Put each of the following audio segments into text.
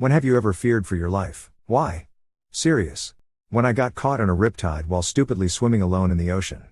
When have you ever feared for your life? Why? Serious. When I got caught in a riptide while stupidly swimming alone in the ocean.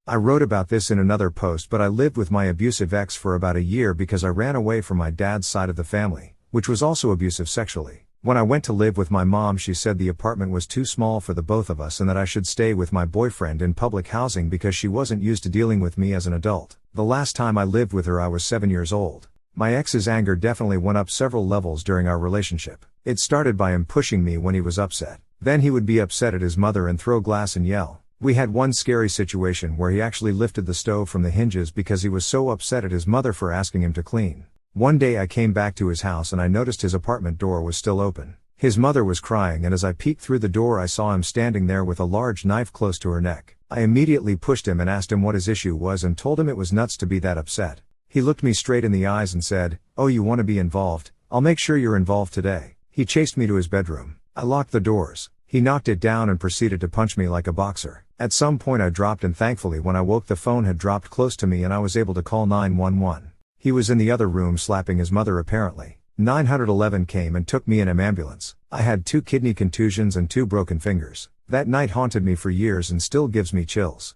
I wrote about this in another post, but I lived with my abusive ex for about a year because I ran away from my dad's side of the family, which was also abusive sexually. When I went to live with my mom, she said the apartment was too small for the both of us and that I should stay with my boyfriend in public housing because she wasn't used to dealing with me as an adult. The last time I lived with her I was 7 years old. My ex's anger definitely went up several levels during our relationship. It started by him pushing me when he was upset. Then he would be upset at his mother and throw glass and yell. We had one scary situation where he actually lifted the stove from the hinges because he was so upset at his mother for asking him to clean. One day I came back to his house and I noticed his apartment door was still open. His mother was crying, and as I peeked through the door I saw him standing there with a large knife close to her neck. I immediately pushed him and asked him what his issue was and told him it was nuts to be that upset. He looked me straight in the eyes and said, "Oh, you want to be involved? I'll make sure you're involved today." He chased me to his bedroom. I locked the doors. He knocked it down and proceeded to punch me like a boxer. At some point I dropped, and thankfully when I woke the phone had dropped close to me and I was able to call 911. He was in the other room slapping his mother apparently. 911 came and took me in an ambulance. I had 2 kidney contusions and 2 broken fingers. That night haunted me for years and still gives me chills.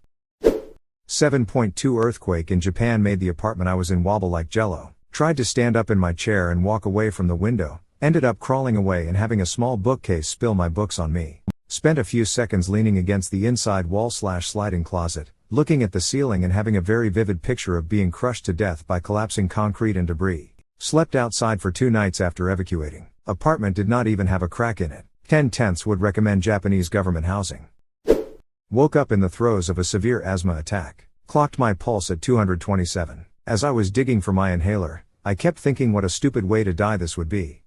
7.2 earthquake in Japan made the apartment I was in wobble like jello. Tried to stand up in my chair and walk away from the window. Ended up crawling away and having a small bookcase spill my books on me. Spent a few seconds leaning against the inside wall/sliding closet, looking at the ceiling and having a very vivid picture of being crushed to death by collapsing concrete and debris. Slept outside for 2 nights after evacuating. Apartment did not even have a crack in it. 10/10 would recommend Japanese government housing. Woke up in the throes of a severe asthma attack. Clocked my pulse at 227. As I was digging for my inhaler, I kept thinking what a stupid way to die this would be.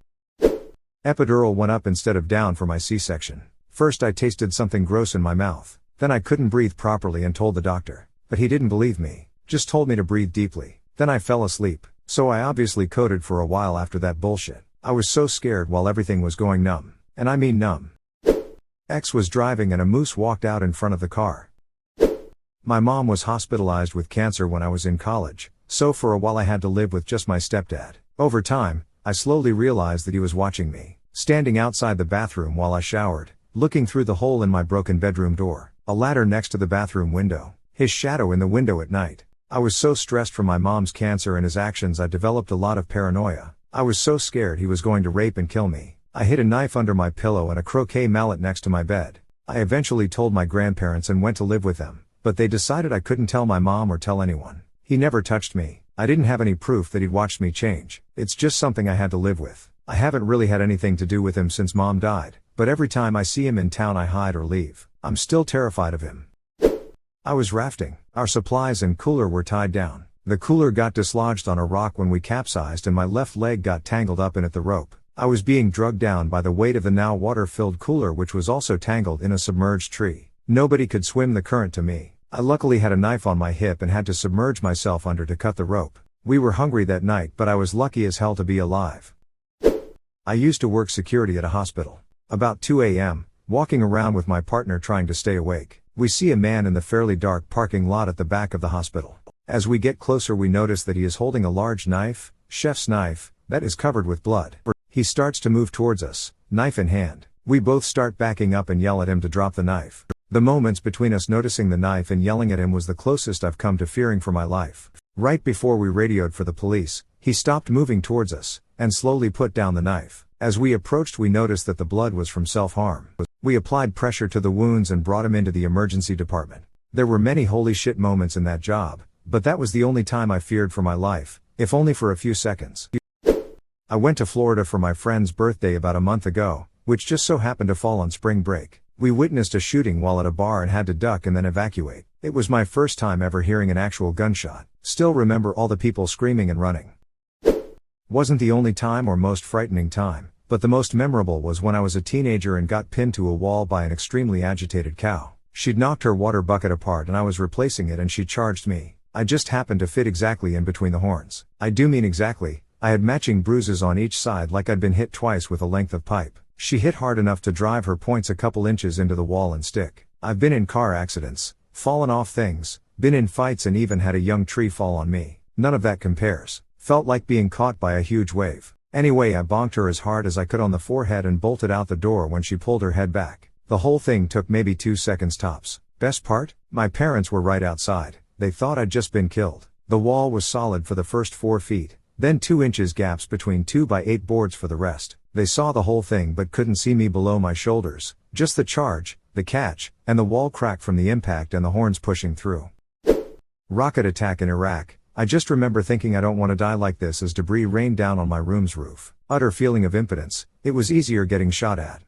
Epidural went up instead of down for my C-section. First I tasted something gross in my mouth. Then I couldn't breathe properly and told the doctor. But he didn't believe me. Just told me to breathe deeply. Then I fell asleep. So I obviously coded for a while after that bullshit. I was so scared while everything was going numb. And I mean numb. Ex was driving and a moose walked out in front of the car. My mom was hospitalized with cancer when I was in college, so for a while I had to live with just my stepdad. Over time, I slowly realized that he was watching me, standing outside the bathroom while I showered, looking through the hole in my broken bedroom door, a ladder next to the bathroom window, his shadow in the window at night. I was so stressed from my mom's cancer and his actions I developed a lot of paranoia. I was so scared he was going to rape and kill me. I hid a knife under my pillow and a croquet mallet next to my bed. I eventually told my grandparents and went to live with them, but they decided I couldn't tell my mom or tell anyone. He never touched me. I didn't have any proof that he'd watched me change. It's just something I had to live with. I haven't really had anything to do with him since mom died, but every time I see him in town I hide or leave. I'm still terrified of him. I was rafting. Our supplies and cooler were tied down. The cooler got dislodged on a rock when we capsized and my left leg got tangled up in the rope. I was being drugged down by the weight of the now water-filled cooler, which was also tangled in a submerged tree. Nobody could swim the current to me. I luckily had a knife on my hip and had to submerge myself under to cut the rope. We were hungry that night, but I was lucky as hell to be alive. I used to work security at a hospital. About 2 a.m., walking around with my partner trying to stay awake, we see a man in the fairly dark parking lot at the back of the hospital. As we get closer we notice that he is holding a large knife, chef's knife, that is covered with blood. He starts to move towards us, knife in hand. We both start backing up and yell at him to drop the knife. The moments between us noticing the knife and yelling at him was the closest I've come to fearing for my life. Right before we radioed for the police, he stopped moving towards us, and slowly put down the knife. As we approached we noticed that the blood was from self-harm. We applied pressure to the wounds and brought him into the emergency department. There were many holy shit moments in that job, but that was the only time I feared for my life, if only for a few seconds. I went to Florida for my friend's birthday about a month ago, which just so happened to fall on spring break. We witnessed a shooting while at a bar and had to duck and then evacuate. It was my first time ever hearing an actual gunshot. Still remember all the people screaming and running. Wasn't the only time or most frightening time, but the most memorable was when I was a teenager and got pinned to a wall by an extremely agitated cow. She'd knocked her water bucket apart and I was replacing it and she charged me. I just happened to fit exactly in between the horns. I do mean exactly. I had matching bruises on each side like I'd been hit twice with a length of pipe. She hit hard enough to drive her points a couple inches into the wall and stick. I've been in car accidents, fallen off things, been in fights and even had a young tree fall on me. None of that compares. Felt like being caught by a huge wave. Anyway, I bonked her as hard as I could on the forehead and bolted out the door when she pulled her head back. The whole thing took maybe 2 seconds tops. Best part? My parents were right outside. They thought I'd just been killed. The wall was solid for the first 4 feet, then 2 inches gaps between 2x8 boards for the rest. They saw the whole thing but couldn't see me below my shoulders. Just the charge, the catch, and the wall crack from the impact and the horns pushing through. Rocket attack in Iraq. I just remember thinking I don't want to die like this as debris rained down on my room's roof. Utter feeling of impotence. It was easier getting shot at.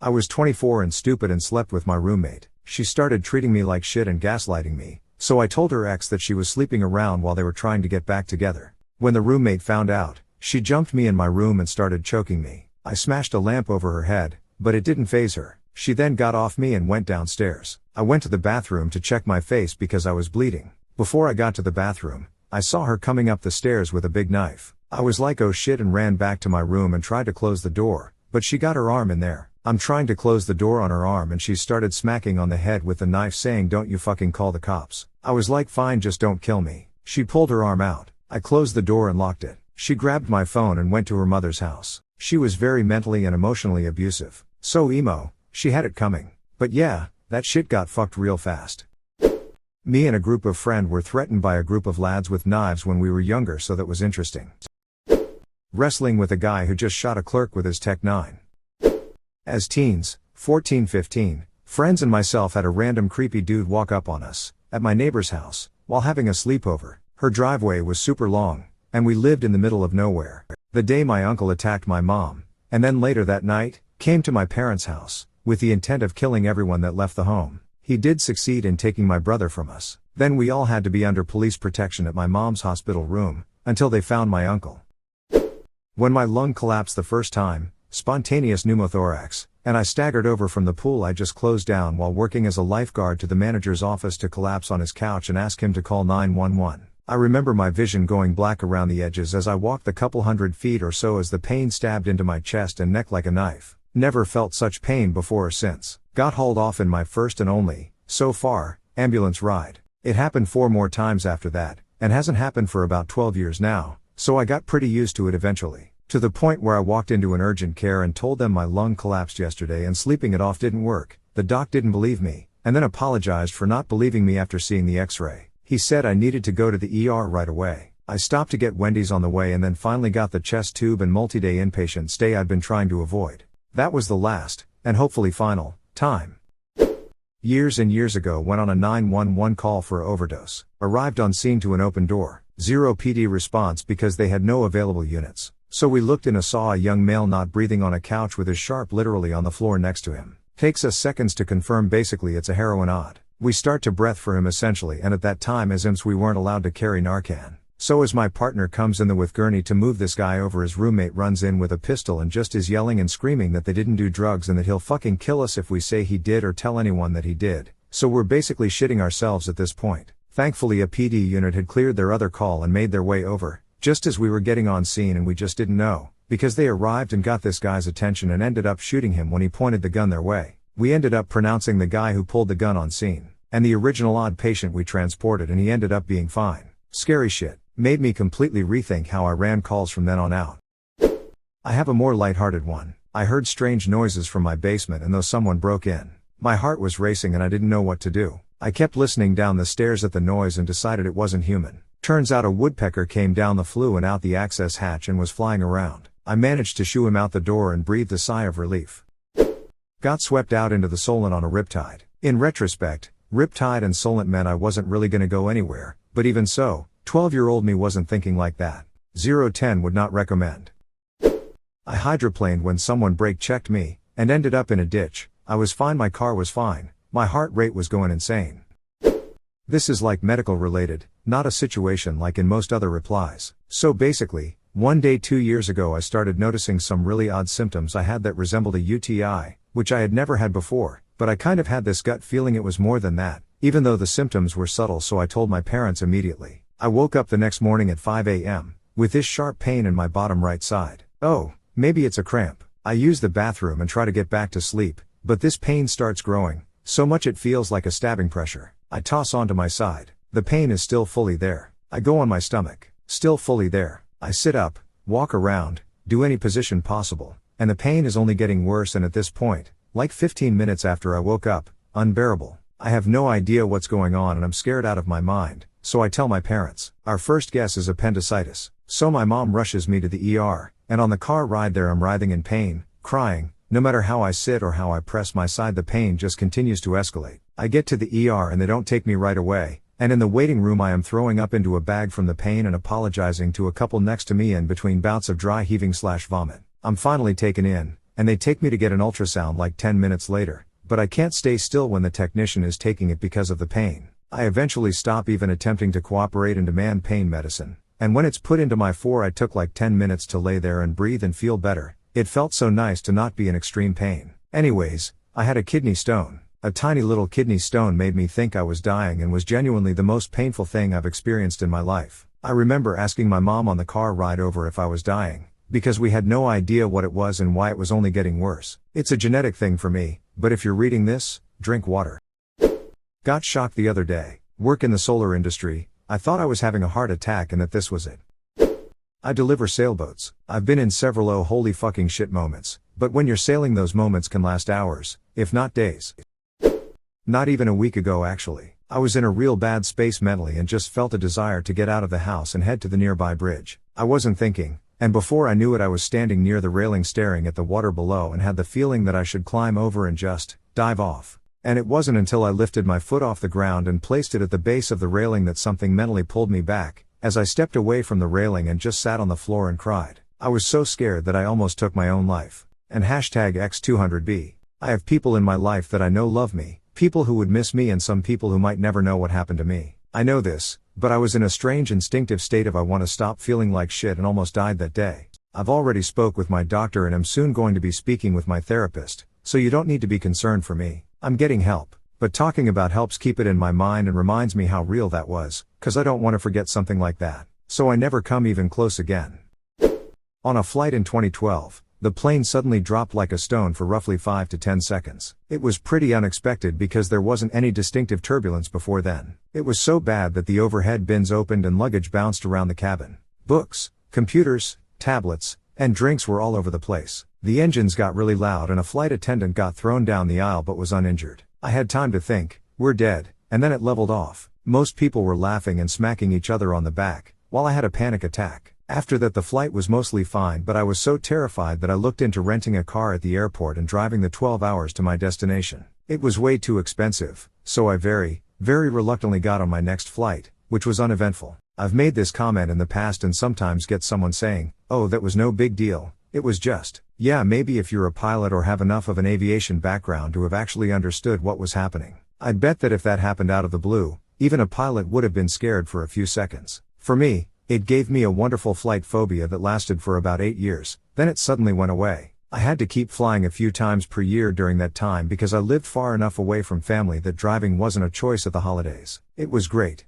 I was 24 and stupid and slept with my roommate. She started treating me like shit and gaslighting me, so I told her ex that she was sleeping around while they were trying to get back together. When the roommate found out, she jumped me in my room and started choking me. I smashed a lamp over her head, but it didn't faze her. She then got off me and went downstairs. I went to the bathroom to check my face because I was bleeding. Before I got to the bathroom, I saw her coming up the stairs with a big knife. I was like oh shit and ran back to my room and tried to close the door, but she got her arm in there. I'm trying to close the door on her arm and she started smacking on the head with the knife saying don't you fucking call the cops. I was like fine, just don't kill me. She pulled her arm out. I closed the door and locked it. She grabbed my phone and went to her mother's house. She was very mentally and emotionally abusive. So emo, she had it coming. But yeah, that shit got fucked real fast. Me and a group of friends were threatened by a group of lads with knives when we were younger, so that was interesting. Wrestling with a guy who just shot a clerk with his Tech 9. As teens, 14-15, friends and myself had a random creepy dude walk up on us, at my neighbor's house, while having a sleepover. Her driveway was super long, and we lived in the middle of nowhere. The day my uncle attacked my mom, and then later that night, came to my parents' house, with the intent of killing everyone that left the home. He did succeed in taking my brother from us. Then we all had to be under police protection at my mom's hospital room, until they found my uncle. When my lung collapsed the first time, spontaneous pneumothorax, and I staggered over from the pool I just closed down while working as a lifeguard to the manager's office to collapse on his couch and ask him to call 911. I remember my vision going black around the edges as I walked the couple hundred feet or so as the pain stabbed into my chest and neck like a knife. Never felt such pain before or since. Got hauled off in my first and only, so far, ambulance ride. It happened 4 more times after that, and hasn't happened for about 12 years now, so I got pretty used to it eventually. To the point where I walked into an urgent care and told them my lung collapsed yesterday and sleeping it off didn't work. The doc didn't believe me, and then apologized for not believing me after seeing the x-ray. He said I needed to go to the ER right away. I stopped to get Wendy's on the way and then finally got the chest tube and multi-day inpatient stay I'd been trying to avoid. That was the last, and hopefully final, time. Years and years ago went on a 911 call for an overdose. Arrived on scene to an open door. 0 PD response because they had no available units. So we looked in and saw a young male not breathing on a couch with his sharp literally on the floor next to him. Takes us seconds to confirm basically it's a heroin odd. We start to breath for him essentially, and at that time as imps we weren't allowed to carry Narcan. So as my partner comes in with gurney to move this guy over, his roommate runs in with a pistol and just is yelling and screaming that they didn't do drugs and that he'll fucking kill us if we say he did or tell anyone that he did. So we're basically shitting ourselves at this point. Thankfully a PD unit had cleared their other call and made their way over, just as we were getting on scene, and we just didn't know, because they arrived and got this guy's attention and ended up shooting him when he pointed the gun their way. We ended up pronouncing the guy who pulled the gun on scene, and the original odd patient we transported, and he ended up being fine. Scary shit. Made me completely rethink how I ran calls from then on out. I have a more lighthearted one. I heard strange noises from my basement and though someone broke in. My heart was racing and I didn't know what to do. I kept listening down the stairs at the noise and decided it wasn't human. Turns out a woodpecker came down the flue and out the access hatch and was flying around. I managed to shoo him out the door and breathed a sigh of relief. Got swept out into the Solent on a riptide. In retrospect, riptide and Solent meant I wasn't really gonna go anywhere, but even so, 12-year-old me wasn't thinking like that. 010 would not recommend. I hydroplaned when someone brake checked me, and ended up in a ditch. I was fine, my car was fine, my heart rate was going insane. This is like medical related, not a situation like in most other replies. So basically, one day 2 years ago I started noticing some really odd symptoms I had that resembled a UTI, which I had never had before, but I kind of had this gut feeling it was more than that, even though the symptoms were subtle, so I told my parents immediately. I woke up the next morning at 5 a.m., with this sharp pain in my bottom right side. Oh, maybe it's a cramp. I use the bathroom and try to get back to sleep, but this pain starts growing, so much it feels like a stabbing pressure. I toss onto my side. The pain is still fully there. I go on my stomach. Still fully there. I sit up, walk around, do any position possible, and the pain is only getting worse, and at this point, like 15 minutes after I woke up, unbearable. I have no idea what's going on and I'm scared out of my mind, so I tell my parents. Our first guess is appendicitis, so my mom rushes me to the ER, and on the car ride there I'm writhing in pain, crying. No matter how I sit or how I press my side, the pain just continues to escalate. I get to the ER and they don't take me right away, and in the waiting room I am throwing up into a bag from the pain and apologizing to a couple next to me in between bouts of dry heaving/vomit. I'm finally taken in, and they take me to get an ultrasound like 10 minutes later, but I can't stay still when the technician is taking it because of the pain. I eventually stop even attempting to cooperate and demand pain medicine, and when it's put into my I took like 10 minutes to lay there and breathe and feel better. It felt so nice to not be in extreme pain. Anyways, I had a kidney stone. A tiny little kidney stone made me think I was dying and was genuinely the most painful thing I've experienced in my life. I remember asking my mom on the car ride over if I was dying, because we had no idea what it was and why it was only getting worse. It's a genetic thing for me, but if you're reading this, drink water. Got shocked the other day. Work in the solar industry. I thought I was having a heart attack and that this was it. I deliver sailboats. I've been in several oh holy fucking shit moments, but when you're sailing those moments can last hours, if not days. Not even a week ago actually. I was in a real bad space mentally and just felt a desire to get out of the house and head to the nearby bridge. I wasn't thinking, and before I knew it I was standing near the railing staring at the water below and had the feeling that I should climb over and just dive off. And it wasn't until I lifted my foot off the ground and placed it at the base of the railing that something mentally pulled me back, as I stepped away from the railing and just sat on the floor and cried. I was so scared that I almost took my own life. And #X200B. I have people in my life that I know love me, people who would miss me and some people who might never know what happened to me. I know this, but I was in a strange instinctive state of I want to stop feeling like shit and almost died that day. I've already spoke with my doctor and am soon going to be speaking with my therapist, so you don't need to be concerned for me. I'm getting help. But talking about helps keep it in my mind and reminds me how real that was, cause I don't want to forget something like that. So I never come even close again. On a flight in 2012, the plane suddenly dropped like a stone for roughly 5 to 10 seconds. It was pretty unexpected because there wasn't any distinctive turbulence before then. It was so bad that the overhead bins opened and luggage bounced around the cabin. Books, computers, tablets, and drinks were all over the place. The engines got really loud and a flight attendant got thrown down the aisle but was uninjured. I had time to think, we're dead, and then it leveled off. Most people were laughing and smacking each other on the back, while I had a panic attack. After that the flight was mostly fine, but I was so terrified that I looked into renting a car at the airport and driving the 12 hours to my destination. It was way too expensive, so I very reluctantly got on my next flight, which was uneventful. I've made this comment in the past and sometimes get someone saying, oh, that was no big deal. It was just, yeah, maybe if you're a pilot or have enough of an aviation background to have actually understood what was happening. I'd bet that if that happened out of the blue, even a pilot would have been scared for a few seconds. For me, it gave me a wonderful flight phobia that lasted for about 8 years, then it suddenly went away. I had to keep flying a few times per year during that time because I lived far enough away from family that driving wasn't a choice at the holidays. It was great.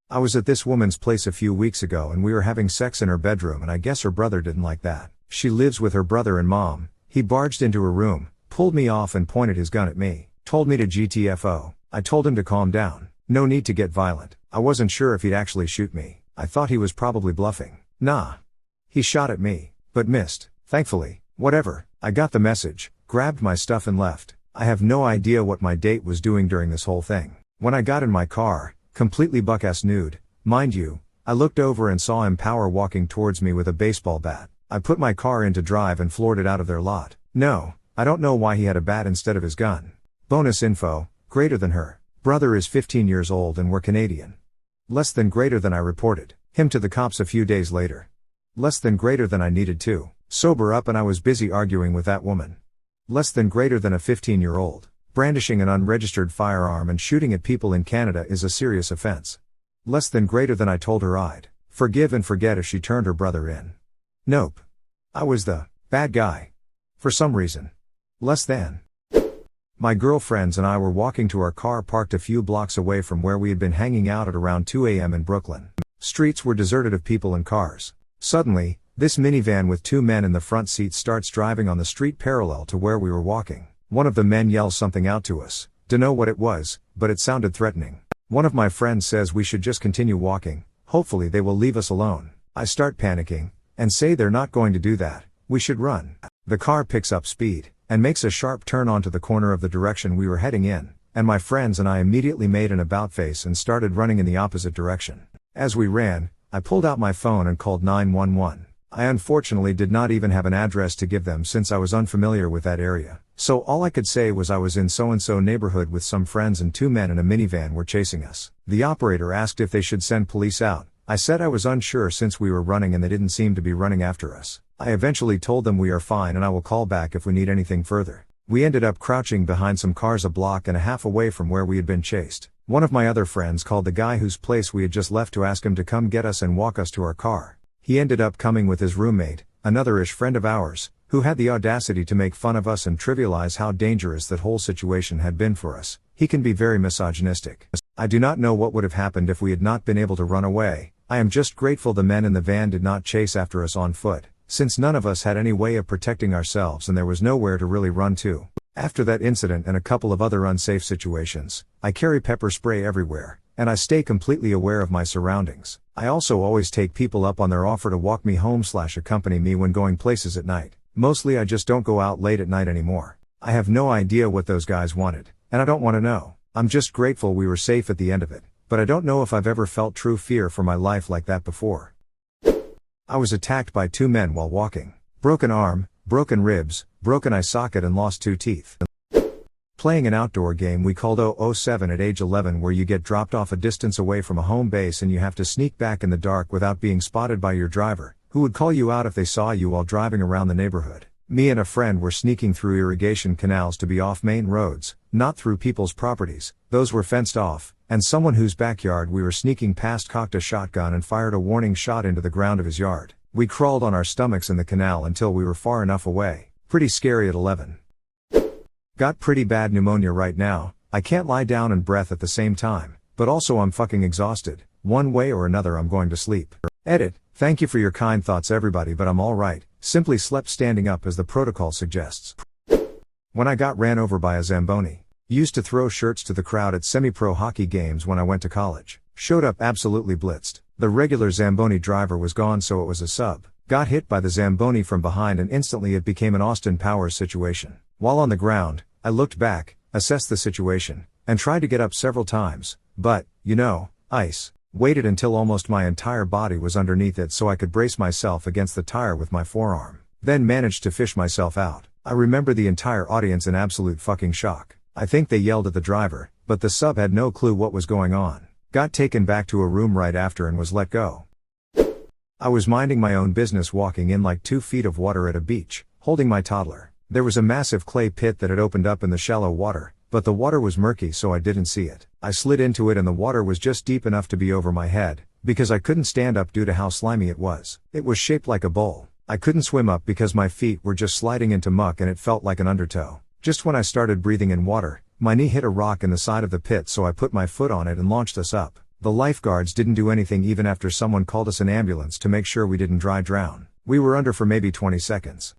I was at this woman's place a few weeks ago and we were having sex in her bedroom and I guess her brother didn't like that. She lives with her brother and mom. He barged into her room, pulled me off and pointed his gun at me. Told me to GTFO. I told him to calm down. No need to get violent. I wasn't sure if he'd actually shoot me. I thought he was probably bluffing. Nah. He shot at me, but missed. Thankfully. Whatever. I got the message, grabbed my stuff and left. I have no idea what my date was doing during this whole thing. When I got in my car, completely buck-ass nude, mind you, I looked over and saw him power walking towards me with a baseball bat. I put my car into drive and floored it out of their lot. No, I don't know why he had a bat instead of his gun. Bonus info, greater than her. Brother is 15 years old and we're Canadian. Less than greater than I reported him to the cops a few days later. Less than greater than I needed to sober up and I was busy arguing with that woman. Less than greater than a 15-year-old. Brandishing an unregistered firearm and shooting at people in Canada is a serious offense. Less than greater than I told her I'd forgive and forget if she turned her brother in. Nope. I was the bad guy. For some reason. Less than. My girlfriends and I were walking to our car parked a few blocks away from where we had been hanging out at around 2 a.m. in Brooklyn. Streets were deserted of people and cars. Suddenly, this minivan with 2 men in the front seat starts driving on the street parallel to where we were walking. One of the men yells something out to us. Dunno what it was, but it sounded threatening. One of my friends says we should just continue walking. Hopefully they will leave us alone. I start panicking. and say they're not going to do that, we should run. The car picks up speed, and makes a sharp turn onto the corner of the direction we were heading in, and my friends and I immediately made an about face and started running in the opposite direction. As we ran, I pulled out my phone and called 911. I unfortunately did not even have an address to give them since I was unfamiliar with that area. So all I could say was I was in so-and-so neighborhood with some friends and 2 men in a minivan were chasing us. The operator asked if they should send police out. I said I was unsure since we were running and they didn't seem to be running after us. I eventually told them we are fine and I will call back if we need anything further. We ended up crouching behind some cars a block and a half away from where we had been chased. One of my other friends called the guy whose place we had just left to ask him to come get us and walk us to our car. He ended up coming with his roommate, another-ish friend of ours, who had the audacity to make fun of us and trivialize how dangerous that whole situation had been for us. He can be very misogynistic. I do not know what would have happened if we had not been able to run away. I am just grateful the men in the van did not chase after us on foot, since none of us had any way of protecting ourselves and there was nowhere to really run to. After that incident and a couple of other unsafe situations, I carry pepper spray everywhere, and I stay completely aware of my surroundings. I also always take people up on their offer to walk me home/accompany me when going places at night. Mostly I just don't go out late at night anymore. I have no idea what those guys wanted, and I don't want to know. I'm just grateful we were safe at the end of it, but I don't know if I've ever felt true fear for my life like that before. I was attacked by 2 men while walking. Broken arm, broken ribs, broken eye socket and lost 2 teeth. Playing an outdoor game we called 007 at age 11 where you get dropped off a distance away from a home base and you have to sneak back in the dark without being spotted by your driver, who would call you out if they saw you while driving around the neighborhood. Me and a friend were sneaking through irrigation canals to be off main roads, not through people's properties, those were fenced off, and someone whose backyard we were sneaking past cocked a shotgun and fired a warning shot into the ground of his yard. We crawled on our stomachs in the canal until we were far enough away. Pretty scary at 11. Got pretty bad pneumonia right now. I can't lie down and breath at the same time, but also I'm fucking exhausted. One way or another I'm going to sleep. Edit. Thank you for your kind thoughts everybody, but I'm alright. Simply slept standing up as the protocol suggests. When I got ran over by a Zamboni. Used to throw shirts to the crowd at semi-pro hockey games when I went to college. Showed up absolutely blitzed. The regular Zamboni driver was gone so it was a sub. Got hit by the Zamboni from behind and instantly it became an Austin Powers situation. While on the ground, I looked back, assessed the situation, and tried to get up several times, but, ice. Waited until almost my entire body was underneath it so I could brace myself against the tire with my forearm. Then managed to fish myself out. I remember the entire audience in absolute fucking shock. I think they yelled at the driver, but the sub had no clue what was going on. Got taken back to a room right after and was let go. I was minding my own business walking in like 2 feet of water at a beach, holding my toddler. There was a massive clay pit that had opened up in the shallow water, but the water was murky so I didn't see it. I slid into it and the water was just deep enough to be over my head, because I couldn't stand up due to how slimy it was. It was shaped like a bowl. I couldn't swim up because my feet were just sliding into muck and it felt like an undertow. Just when I started breathing in water, my knee hit a rock in the side of the pit so I put my foot on it and launched us up. The lifeguards didn't do anything even after someone called us an ambulance to make sure we didn't dry drown. We were under for maybe 20 seconds.